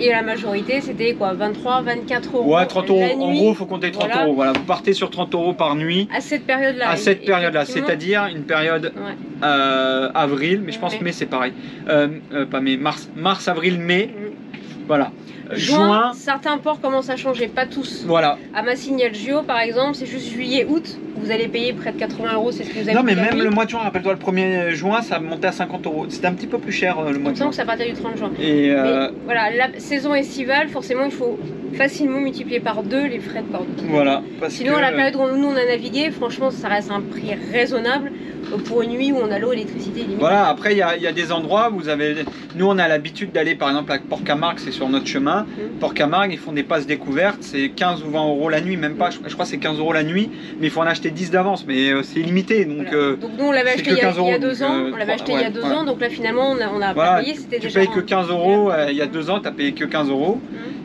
Et la majorité, c'était quoi, 23, 24 €. Ouais, 30 €. En gros, il faut compter 30 €. Voilà, vous partez sur 30 € par nuit. À cette période-là. À cette période-là, c'est-à-dire une période avril, mais je pense mai, c'est pareil. Pas mai, mars, avril, mai. Voilà. Juin, certains ports commencent à changer, pas tous. Voilà. À Massignal-Gio, par exemple, c'est juste juillet, août. Vous allez payer près de 80 €, c'est ce que vous avez. Non, mais même le mois de juin, rappelle-toi, le 1er juin, ça montait à 50 €. C'était un petit peu plus cher le mois de juin. Que ça partait du 30 juin. Et mais, voilà, la saison estivale, forcément, il faut facilement multiplier par 2 les frais de port. Voilà. Sinon, à la période où nous on a navigué, franchement, ça reste un prix raisonnable pour une nuit où on a l'eau, l'électricité limite. Voilà, après, il y a des endroits où vous avez. Nous, on a l'habitude d'aller, par exemple, à Port-Camargue, c'est sur notre chemin. Port-Camargue, ils font des passes découvertes, c'est 15 ou 20 € la nuit, même pas, je crois que c'est 15 € la nuit, mais il faut en acheter 10 d'avance, mais c'est illimité. Donc, voilà. Donc nous, on l'avait acheté il y a 2 ans, on l'avait acheté il y a 2 ans, donc là, finalement, on a pas payé, c'était déjà. Tu payes que 15 €, il y a 2 ans, tu as payé que 15 €.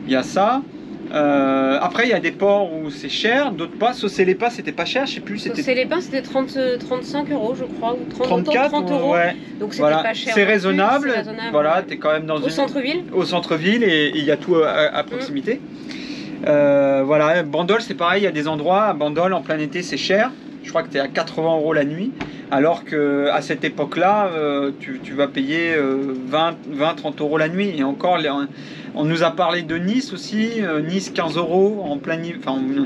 Il y a ça. Après, il y a des ports où c'est cher, d'autres pas. Saucé-les-Pins, c'était pas cher, je sais plus. Saucé-les-Pins, c'était 35 €, je crois, ou 30 €. Ouais. Donc c'était pas cher. C'est raisonnable. Voilà, tu es quand même dans au centre-ville. Au centre-ville, et il y a tout à proximité. Voilà, Bandol, c'est pareil, il y a des endroits. À Bandol, en plein été, c'est cher. Je crois que tu es à 80 € la nuit. Alors qu'à cette époque-là, tu vas payer 20-30 € la nuit. Et encore, on nous a parlé de Nice aussi. Nice, 15 € en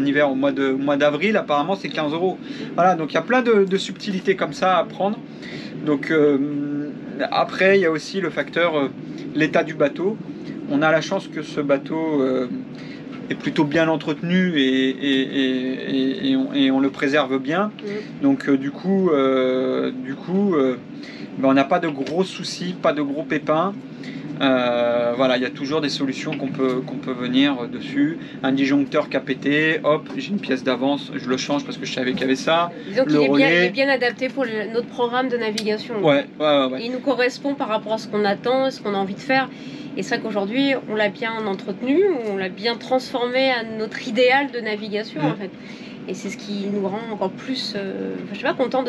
hiver, au mois d'avril, apparemment, c'est 15 €. Voilà, donc il y a plein de subtilités comme ça à prendre. Donc après, il y a aussi le facteur l'état du bateau. On a la chance que ce bateau est plutôt bien entretenu et on le préserve bien. Donc du coup, on n'a pas de gros soucis, pas de gros pépins. Voilà, il y a toujours des solutions qu'on peut venir dessus. Un disjoncteur qui a pété, hop, j'ai une pièce d'avance, je le change parce que je savais qu'il y avait ça. Disons qu'il est bien adapté pour notre programme de navigation. Ouais. Il nous correspond par rapport à ce qu'on attend, ce qu'on a envie de faire. Et c'est vrai qu'aujourd'hui, on l'a bien entretenu, on l'a bien transformé à notre idéal de navigation en fait. Et c'est ce qui nous rend encore plus, je sais pas, content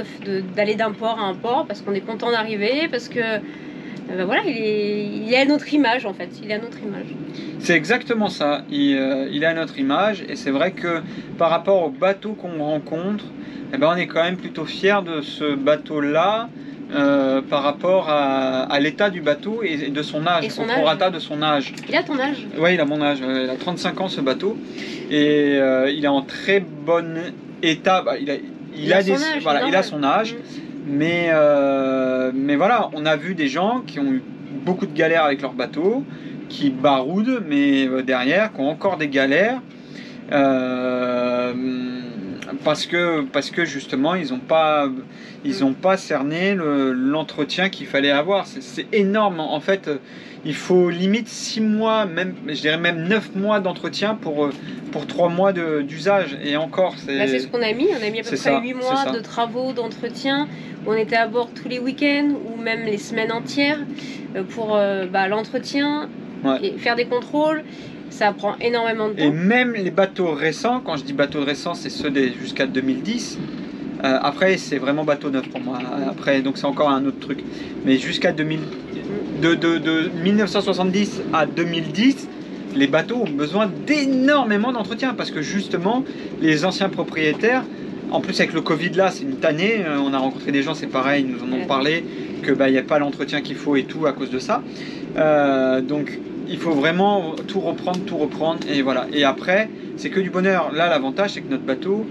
d'aller d'un port à un port, parce qu'on est content d'arriver, parce que voilà, il est à notre image en fait. Il est à notre image. C'est exactement ça. Il est à notre image, et c'est vrai que par rapport au bateau qu'on rencontre, on est quand même plutôt fiers de ce bateau-là. Par rapport à l'état du bateau et de son âge, au prorata de son âge. Il a ton âge? Oui, il a mon âge. Il a 35 ans ce bateau, et il est en très bon état. Il a son âge, mais voilà, on a vu des gens qui ont eu beaucoup de galères avec leur bateau, qui baroudent, mais derrière, qui ont encore des galères. Parce que justement ils n'ont pas cerné l'entretien qu'il fallait avoir. C'est énorme en fait. Il faut limite 6 mois, même, je dirais même 9 mois d'entretien pour 3 mois d'usage, et encore c'est ce qu'on a mis. On a mis à peu près 8 mois de travaux d'entretien. On était à bord tous les week-ends ou même les semaines entières pour l'entretien, et faire des contrôles. Ça prend énormément de temps. Et même les bateaux récents, quand je dis bateaux récents, c'est ceux jusqu'à 2010, Après, c'est vraiment bateau neuf pour moi. Après, donc c'est encore un autre truc. Mais jusqu'à de 1970 à 2010, les bateaux ont besoin d'énormément d'entretien parce que justement, les anciens propriétaires, en plus avec le Covid là, c'est une tannée. On a rencontré des gens, c'est pareil, ils nous en ont parlé, que il n'y a pas l'entretien qu'il faut et tout à cause de ça. Donc il faut vraiment tout reprendre et voilà. Et après, c'est que du bonheur. Là, l'avantage, c'est que notre bateau,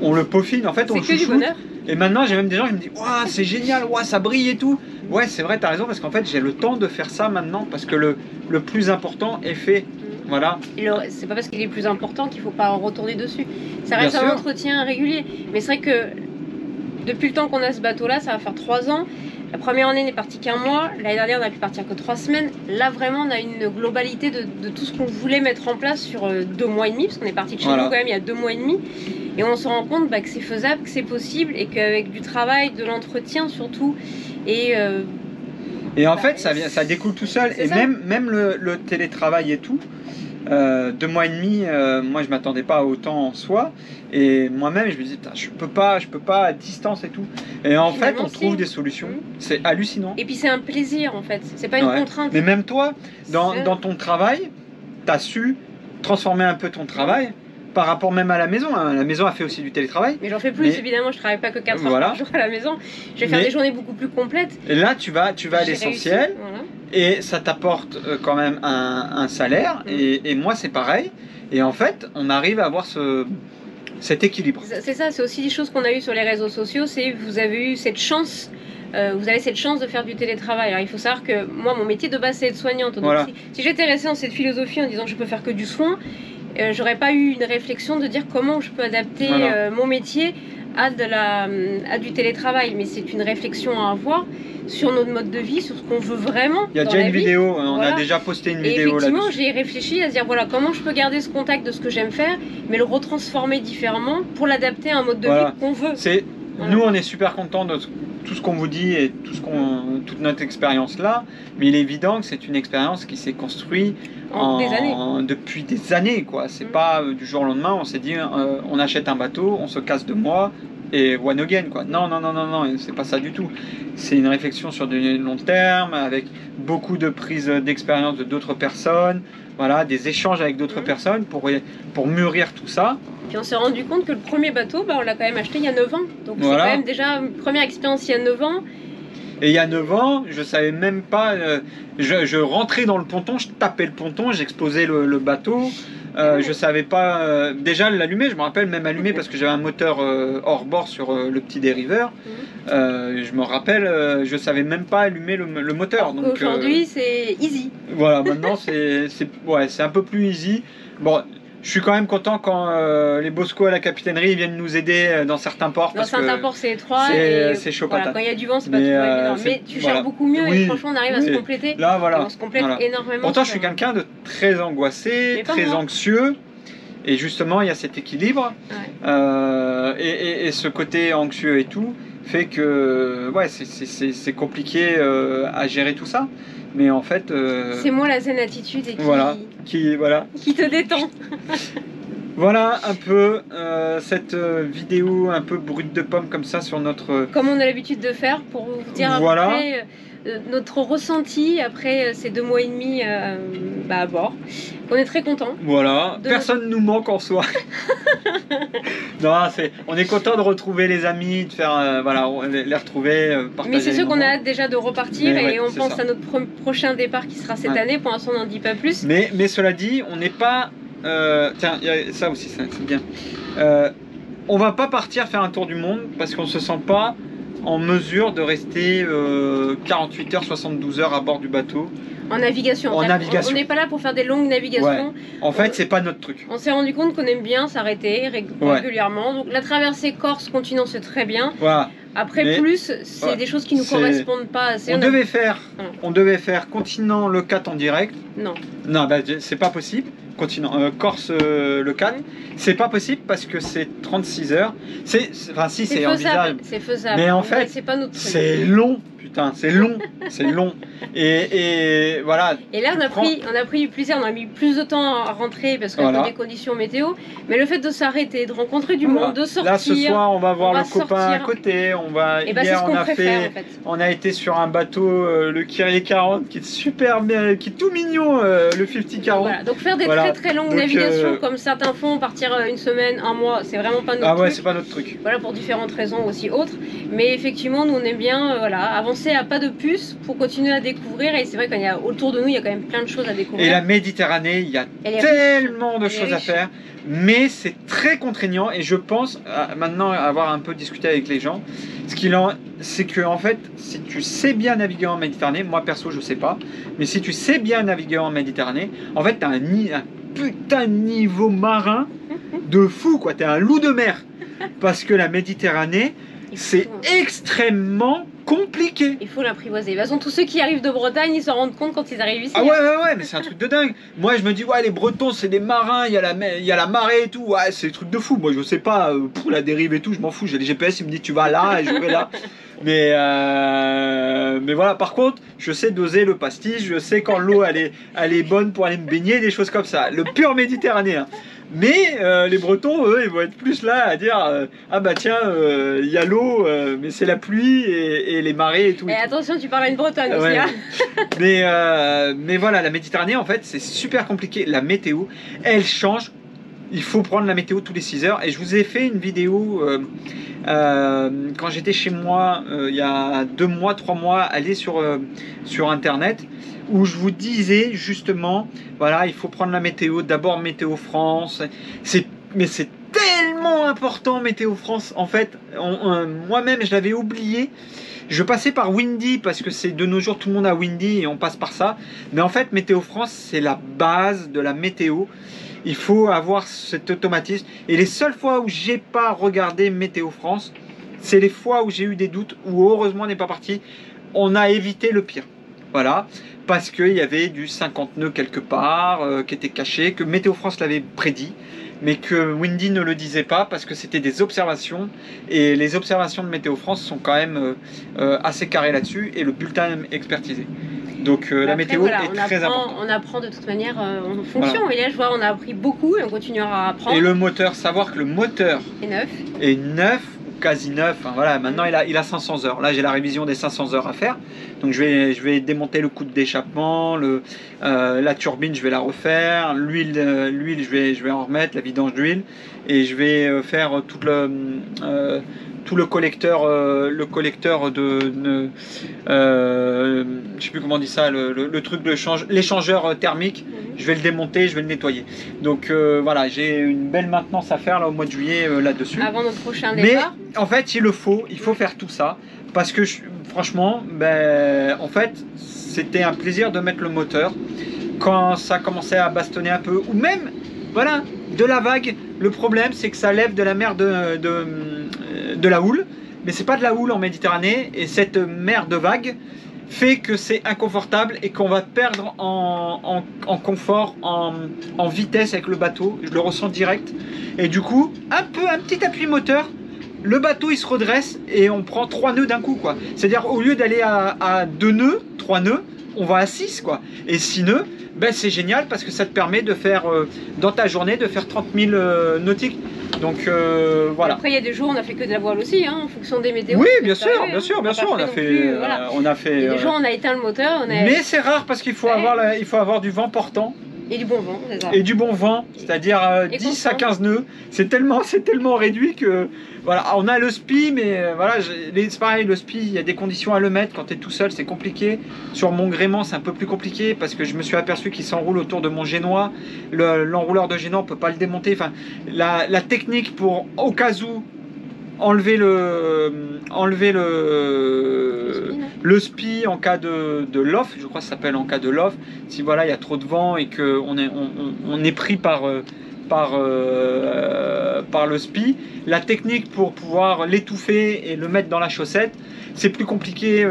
on le peaufine, en fait, on le chouchoute. C'est que du bonheur. Et maintenant, j'ai même des gens qui me disent, waouh, c'est génial, waouh, ça brille et tout. Ouais, c'est vrai, t'as raison, parce qu'en fait, j'ai le temps de faire ça maintenant, parce que le plus important est fait. Voilà. C'est pas parce qu'il est plus important qu'il faut pas en retourner dessus. Ça reste un entretien régulier. Mais c'est vrai que depuis le temps qu'on a ce bateau-là, ça va faire 3 ans. La première année n'est partie qu'un mois. L'année dernière, on a pu partir que 3 semaines. Là, vraiment, on a une globalité de tout ce qu'on voulait mettre en place sur 2 mois et demi, parce qu'on est parti de chez nous quand même il y a 2 mois et demi. Et on se rend compte que c'est faisable, que c'est possible, et qu'avec du travail, de l'entretien surtout, et en fait, ça découle tout seul. Et même le télétravail et tout, 2 mois et demi, moi je m'attendais pas à autant en soi. Et moi-même, je me dis, je peux pas à distance et tout. Et en fait, on trouve des solutions. C'est hallucinant. Et puis c'est un plaisir en fait. C'est pas une contrainte. Mais même toi, dans ton travail, tu as su transformer un peu ton travail. Par rapport même à la maison, hein. La maison a fait aussi du télétravail. Mais j'en fais plus, évidemment, je travaille pas que 4 heures par jour à la maison. Je vais faire des journées beaucoup plus complètes. Et là, tu vas à l'essentiel, et ça t'apporte quand même un salaire, et moi c'est pareil. Et en fait, on arrive à avoir cet équilibre. C'est ça, c'est aussi des choses qu'on a eues sur les réseaux sociaux, c'est vous avez eu cette chance. Vous avez cette chance de faire du télétravail. Alors il faut savoir que moi, mon métier de base, c'est aide-soignante. Donc si j'étais restée dans cette philosophie en disant je peux faire que du soin, j'aurais pas eu une réflexion de dire comment je peux adapter mon métier à du télétravail. Mais c'est une réflexion à avoir sur notre mode de vie, sur ce qu'on veut vraiment. Il y a déjà une vidéo, on a déjà posté une vidéo là-dessus. Effectivement, j'ai réfléchi à se dire voilà comment je peux garder ce contact de ce que j'aime faire, mais le retransformer différemment pour l'adapter à un mode de vie qu'on veut. Nous, on est super contents de tout ce qu'on vous dit et toute notre expérience là, mais il est évident que c'est une expérience qui s'est construite depuis des années, quoi. C'est pas du jour au lendemain, on s'est dit on achète un bateau, on se casse 2 mois et one again, quoi. Non, c'est pas ça du tout. C'est une réflexion sur du long terme, avec beaucoup de prises d'expérience de d'autres personnes, voilà, des échanges avec d'autres personnes pour mûrir tout ça. Puis on s'est rendu compte que le premier bateau, on l'a quand même acheté il y a 9 ans. Donc c'est quand même déjà une première expérience il y a 9 ans. Et il y a 9 ans, je savais même pas, je rentrais dans le ponton, je tapais le ponton, j'explosais le bateau. Je savais pas déjà l'allumer, je me rappelle même allumer parce que j'avais un moteur hors bord sur le petit dériveur. Je me rappelle, je savais même pas allumer le moteur. Donc aujourd'hui c'est easy. Voilà, maintenant c'est un peu plus easy. Bon, je suis quand même content quand les Bosco à la capitainerie viennent nous aider dans certains ports. Dans certains ports c'est étroit, c'est chaud patate. Quand il y a du vent c'est pas toujours évident. Mais tu gères beaucoup mieux et franchement on arrive à se compléter. Là voilà. On se complète énormément. Pourtant je suis quelqu'un de très angoissé, très anxieux. Et justement il y a cet équilibre. Et ce côté anxieux et tout fait que c'est compliqué à gérer tout ça. Mais en fait... c'est moi la zen attitude et qui te détend. Voilà un peu cette vidéo un peu brute de pomme comme ça sur notre... Comme on a l'habitude de faire pour vous dire après notre ressenti après ces 2 mois et demi à bord. On est très contents. Voilà, personne nous manque en soi. Non, on est content de retrouver les amis, de faire les retrouver, partager. Mais c'est sûr qu'on a hâte déjà de repartir et on pense à notre prochain départ qui sera cette année. Pour l'instant, on n'en dit pas plus. Mais cela dit, on n'est pas. Tiens, il y a ça aussi, c'est bien. On va pas partir faire un tour du monde parce qu'on se sent pas en mesure de rester 48 heures, 72 heures à bord du bateau. En navigation. On n'est pas là pour faire des longues navigations. En fait, c'est pas notre truc. On s'est rendu compte qu'on aime bien s'arrêter régulièrement. Donc la traversée Corse continent, c'est très bien. Voilà. Après, c'est des choses qui nous correspondent pas assez. On devait faire continent Le 4 en direct. Non. Non, c'est pas possible. Continent Corse Le 4, c'est pas possible parce que c'est 36 heures. C'est envisageable. C'est faisable. Mais en fait, c'est pas notre truc. c'est long, putain, c'est long, c'est long. Et voilà. Et là, on a pris du plaisir, on a mis plus de temps à rentrer parce qu'il y a des conditions météo. Mais le fait de s'arrêter, de rencontrer du monde, de sortir. Là, ce soir, on va voir le copain à côté. Hier, on a été sur un bateau, le Kyrie 40, qui est super bien, qui est tout mignon, le 50-40. Voilà, donc faire des très très longues navigations comme certains font, partir une semaine, un mois, c'est vraiment pas notre truc. C'est pas notre truc. Voilà, pour différentes raisons aussi autres. Mais effectivement, nous on aime bien avancer à pas de puce pour continuer à découvrir. Et c'est vrai qu'autour de nous, il y a quand même plein de choses à découvrir. Et la Méditerranée, il y a tellement de choses à faire. Mais c'est très contraignant. Et je pense, maintenant avoir un peu discuté avec les gens, c'est que en fait, si tu sais bien naviguer en Méditerranée, moi perso je sais pas, mais si tu sais bien naviguer en Méditerranée, en fait tu as un putain de niveau marin de fou, quoi. Tu es un loup de mer. Parce que la Méditerranée, c'est extrêmement compliqué. Il faut l'apprivoiser. De toute façon, tous ceux qui arrivent de Bretagne, ils s'en rendent compte quand ils arrivent ici. Ah ouais, mais c'est un truc de dingue. Moi, je me dis, ouais, les Bretons, c'est des marins, il y a la marée et tout. Ouais, c'est des trucs de fou. Moi, je sais pas, pour la dérive et tout, je m'en fous. J'ai les GPS, il me dit, tu vas là et je vais là. Mais voilà, par contre, je sais doser le pastis, je sais quand l'eau, elle est bonne pour aller me baigner, des choses comme ça. Le pur méditerranéen. Mais les Bretons, eux, ils vont être plus là à dire ah bah tiens, il y a l'eau, mais c'est la pluie et les marées et tout. Et attention, tu parles à une Bretonne aussi. Ouais. Mais voilà, la Méditerranée, en fait, c'est super compliqué. La météo, elle change. Il faut prendre la météo tous les 6 heures. Et je vous ai fait une vidéo quand j'étais chez moi il y a 2 mois, 3 mois, aller sur Internet, où je vous disais justement, voilà, il faut prendre la météo, d'abord Météo France, mais c'est tellement important Météo France, en fait, moi-même je l'avais oublié, je passais par Windy, parce que c'est de nos jours, tout le monde a Windy et on passe par ça, mais en fait Météo France c'est la base de la météo, il faut avoir cet automatisme, et les seules fois où j'ai pas regardé Météo France, c'est les fois où j'ai eu des doutes, où heureusement on n'est pas parti, on a évité le pire. Voilà, parce qu'il y avait du 50 nœuds quelque part qui était caché, que Météo France l'avait prédit, mais que Windy ne le disait pas parce que c'était des observations, et les observations de Météo France sont quand même assez carrées là-dessus, et le bulletin est expertisé. Donc la météo est très importante. On apprend de toute manière en fonction, voilà. Et là je vois on a appris beaucoup et on continuera à apprendre. Et le moteur, savoir que le moteur est neuf, quasi neuf, hein, voilà, maintenant il a 500 heures, là j'ai la révision des 500 heures à faire, donc je vais démonter le coude d'échappement, la turbine je vais la refaire, l'huile je vais en remettre, la vidange d'huile, et je vais faire tout le collecteur de je sais plus comment on dit ça, le truc de l'échangeur thermique, je vais le démonter, je vais le nettoyer. Donc voilà, j'ai une belle maintenance à faire là au mois de juillet là-dessus. Avant notre prochain départ. Mais en fait, il faut faire tout ça, parce que franchement, en fait, c'était un plaisir de mettre le moteur quand ça commençait à bastonner un peu, ou même, voilà, de la vague. Le problème, c'est que ça lève de la mer de la houle, mais c'est pas de la houle en Méditerranée, et cette mer de vagues fait que c'est inconfortable et qu'on va perdre en confort, en vitesse avec le bateau. Je le ressens direct, et du coup un petit appui moteur, le bateau il se redresse et on prend 3 nœuds d'un coup, quoi. C'est à dire au lieu d'aller à 2 nœuds, 3 nœuds, on va à 6, quoi. Et 6 nœuds, ben c'est génial parce que ça te permet de faire dans ta journée de faire 30 000 nautiques. Donc voilà. Après il y a des jours on a fait que de la voile aussi, hein, en fonction des météos. Oui, bien sûr, on a fait. Il y a des jours on a éteint le moteur. Mais c'est rare parce qu'il faut avoir du vent portant. Et du bon vent, c'est ça. Et du bon vent, c'est-à-dire 10 à 15 nœuds. C'est tellement réduit que voilà, on a le SPI, mais voilà, c'est pareil, le SPI, il y a des conditions à le mettre. Quand tu es tout seul, c'est compliqué. Sur mon gréement, c'est un peu plus compliqué parce que je me suis aperçu qu'il s'enroule autour de mon génois. L'enrouleur de génois, on peut pas le démonter. Enfin, la technique pour, au cas où, enlever le SPI en cas de lof, je crois que ça s'appelle en cas de lof, si voilà il y a trop de vent et qu'on est pris par le SPI, la technique pour pouvoir l'étouffer et le mettre dans la chaussette, c'est plus compliqué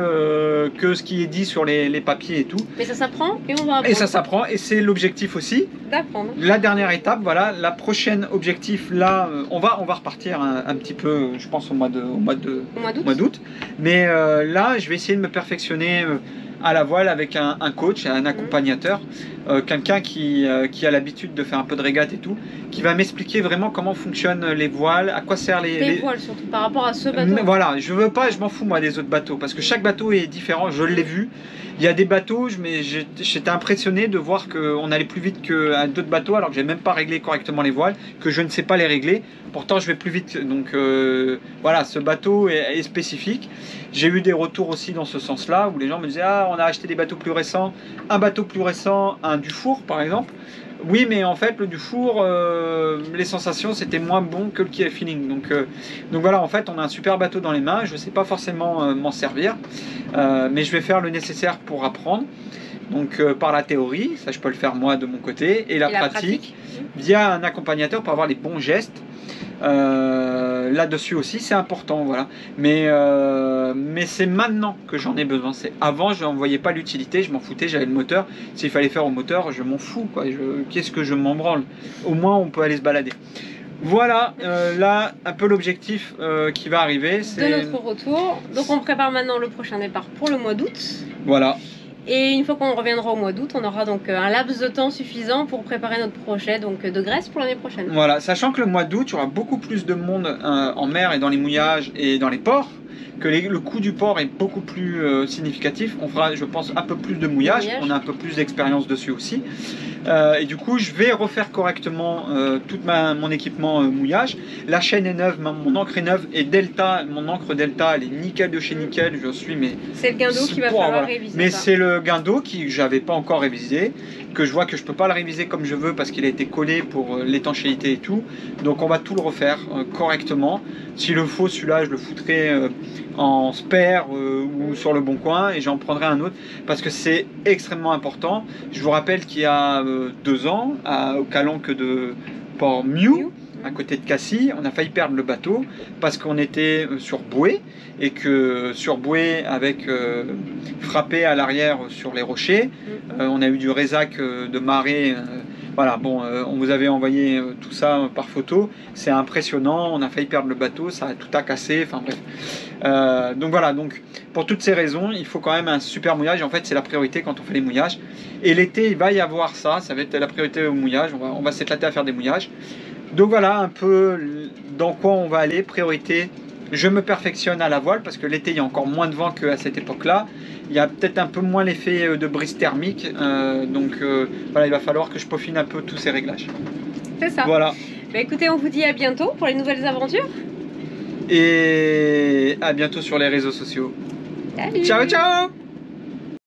que ce qui est dit sur les papiers et tout. Mais ça s'apprend et on va apprendre. Et ça s'apprend, et c'est l'objectif aussi. D'apprendre. La dernière étape, voilà, la prochaine objectif, là, on va repartir un petit peu, je pense au mois d'août. Mais là, je vais essayer de me perfectionner à la voile avec un coach, un accompagnateur, quelqu'un qui a l'habitude de faire un peu de régate et tout, qui va m'expliquer vraiment comment fonctionnent les voiles, à quoi servent les voiles surtout par rapport à ce bateau. Voilà, je m'en fous moi des autres bateaux, parce que chaque bateau est différent, je l'ai vu. Il y a des bateaux, mais j'étais impressionné de voir qu'on allait plus vite que d'autres bateaux, alors que j'ai même pas réglé correctement les voiles, que je ne sais pas les régler. Pourtant, je vais plus vite. Donc voilà, ce bateau est spécifique. J'ai eu des retours aussi dans ce sens-là, où les gens me disaient « Ah, on a acheté des bateaux plus récents. » Un bateau plus récent, un Dufour par exemple. Oui, mais en fait, le Dufour, les sensations, c'était moins bon que le Key Feeling. Donc voilà, en fait, on a un super bateau dans les mains. Je ne sais pas forcément m'en servir, mais je vais faire le nécessaire pour apprendre. Donc par la théorie, ça je peux le faire moi de mon côté, et la pratique via un accompagnateur pour avoir les bons gestes. Là-dessus aussi, c'est important, voilà. Mais c'est maintenant que j'en ai besoin. Avant, je n'en voyais pas l'utilité, je m'en foutais, j'avais le moteur. S'il fallait faire au moteur, je m'en fous, quoi. Qu'est-ce que je m'en branle? Au moins, on peut aller se balader. Voilà, là, un peu l'objectif qui va arriver. De notre retour. Donc, on prépare maintenant le prochain départ pour le mois d'août. Voilà. Et une fois qu'on reviendra au mois d'août, on aura donc un laps de temps suffisant pour préparer notre projet donc de Grèce pour l'année prochaine. Voilà, sachant que le mois d'août, il y aura beaucoup plus de monde en mer et dans les mouillages et dans les ports, que le coût du port est beaucoup plus significatif. On fera, je pense, un peu plus de mouillage. On a un peu plus d'expérience dessus aussi. Et du coup, je vais refaire correctement tout mon équipement mouillage. La chaîne est neuve, mon encre est neuve, et Delta, mon encre Delta, elle est nickel de chez nickel. Je suis, mais c'est le guindeau qui va falloir réviser. Mais c'est le guindeau que j'avais pas encore révisé, que je vois que je peux pas le réviser comme je veux parce qu'il a été collé pour l'étanchéité et tout. Donc on va tout le refaire correctement. S'il le faut, celui-là, je le foutrai en spare ou sur le bon coin, et j'en prendrai un autre parce que c'est extrêmement important. Je vous rappelle qu'il y a 2 ans, au calanque de Port Mew, à côté de Cassis, on a failli perdre le bateau parce qu'on était sur bouée, et que sur bouée, avec frappé à l'arrière sur les rochers, on a eu du résac de marée. Voilà, bon, on vous avait envoyé tout ça par photo, c'est impressionnant, on a failli perdre le bateau, tout a cassé, enfin bref. Donc voilà, donc pour toutes ces raisons, il faut quand même un super mouillage. En fait, c'est la priorité quand on fait les mouillages. Et l'été, il va y avoir ça va être la priorité au mouillage, on va s'éclater à faire des mouillages. Donc voilà un peu dans quoi on va aller, priorité. Je me perfectionne à la voile parce que l'été il y a encore moins de vent qu'à cette époque-là. Il y a peut-être un peu moins l'effet de brise thermique. Donc voilà, il va falloir que je peaufine un peu tous ces réglages. C'est ça. Voilà. Bah écoutez, on vous dit à bientôt pour les nouvelles aventures. Et à bientôt sur les réseaux sociaux. Salut. Ciao, ciao!